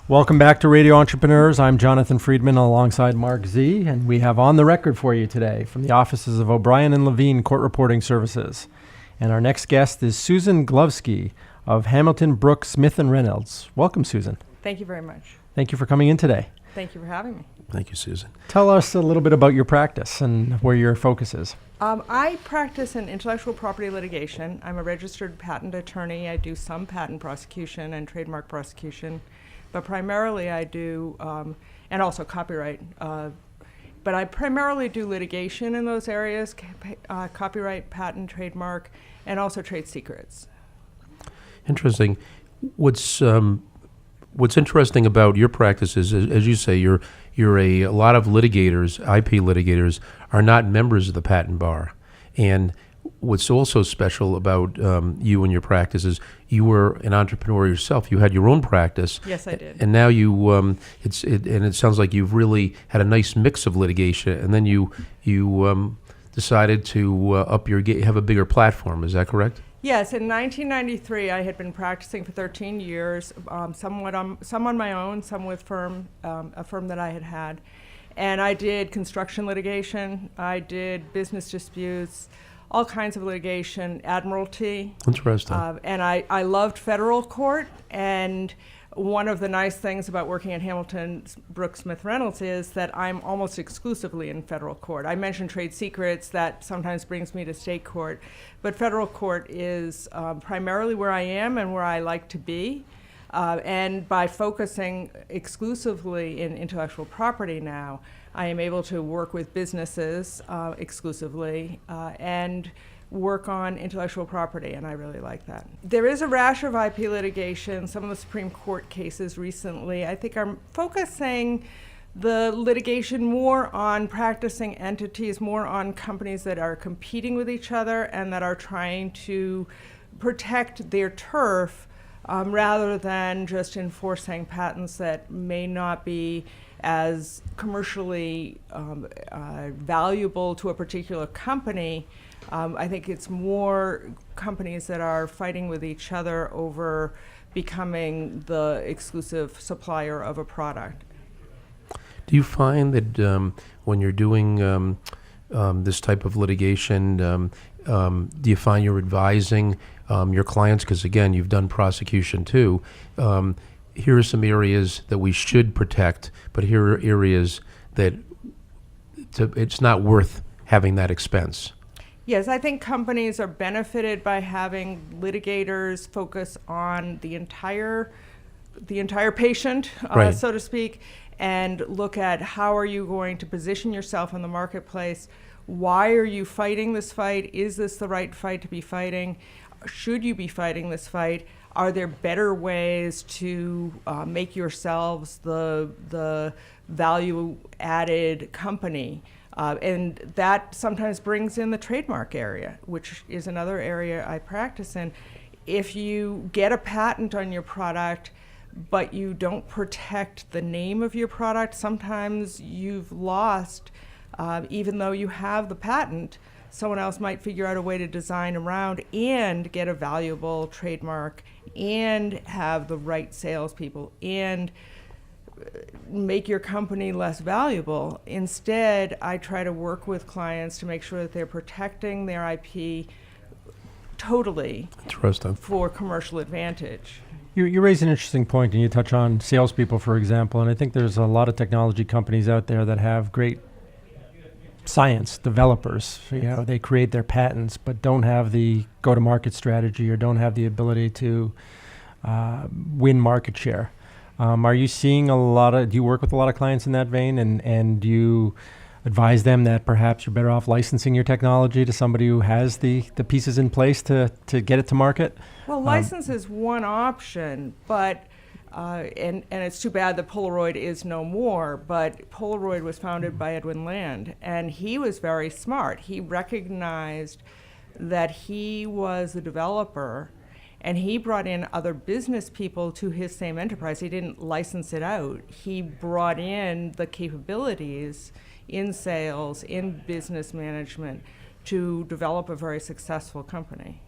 Welcome back to Radio Entrepreneurs. I'm Jonathan Friedman alongside Mark Z, and we have On the Record for you today from the offices of O'Brien and Levine Court Reporting Services. And our next guest is Susan Glovsky of Hamilton, Brooks, Smith & Reynolds. Welcome, Susan. Thank you very much. Thank you for coming in today. Thank you for having me. Thank you, Susan. Tell us a little bit about your practice and where your focus is. I practice in intellectual property litigation. I'm a registered patent attorney. I do some patent prosecution and trademark prosecution, but primarily I do, and also copyright, but I primarily do litigation in those areas, copyright, patent, trademark, and also trade secrets. Interesting. What's interesting about your practice is, as you say, a lot of litigators, IP litigators, are not members of the patent bar. And what's also special about you and your practice is you were an entrepreneur yourself. You had your own practice. Yes, I did. And now and it sounds like you've really had a nice mix of litigation. And then you decided to up your game, have a bigger platform. Is that correct? Yes, in 1993, I had been practicing for 13 years, some on my own, some with a firm that I had. And I did construction litigation, I did business disputes, all kinds of litigation, admiralty. Interesting. And I loved federal court, and one of the nice things about working at Hamilton, Brooks, Smith Reynolds is that I'm almost exclusively in federal court. I mentioned trade secrets, that sometimes brings me to state court, but federal court is primarily where I am and where I like to be. And by focusing exclusively in intellectual property now, I am able to work with businesses exclusively and work on intellectual property, and I really like that. There is a rash of IP litigation. Some of the Supreme Court cases recently, I think, are focusing the litigation more on practicing entities, more on companies that are competing with each other and that are trying to protect their turf rather than just enforcing patents that may not be as commercially valuable to a particular company. I think it's more companies that are fighting with each other over becoming the exclusive supplier of a product. Do you find that when you're doing this type of litigation, do you find you're advising your clients? Because again, you've done prosecution too. Here are some areas that we should protect, but here are areas that it's not worth having that expense. Yes, I think companies are benefited by having litigators focus on the entire patient, Right. So to speak, and look at how are you going to position yourself in the marketplace. Why are you fighting this fight? Is this the right fight to be fighting? Should you be fighting this fight? Are there better ways to make yourselves the value-added company? And that sometimes brings in the trademark area, which is another area I practice in. If you get a patent on your product, but you don't protect the name of your product, sometimes you've lost, even though you have the patent. Someone else might figure out a way to design around and get a valuable trademark and have the right salespeople and make your company less valuable. Instead, I try to work with clients to make sure that they're protecting their IP totally for commercial advantage. You raise an interesting point, and you touch on salespeople, for example, and I think there's a lot of technology companies out there that have great science developers. You know, they create their patents, but don't have the go-to-market strategy or don't have the ability to win market share. Are you seeing do you work with a lot of clients in that vein, and do you advise them that perhaps you're better off licensing your technology to somebody who has the pieces in place to get it to market? Well, license is one option, but and it's too bad that Polaroid is no more, but Polaroid was founded by Edwin Land, and he was very smart. He recognized that he was the developer, and he brought in other business people to his same enterprise. He didn't license it out. He brought in the capabilities in sales, in business management, to develop a very successful company.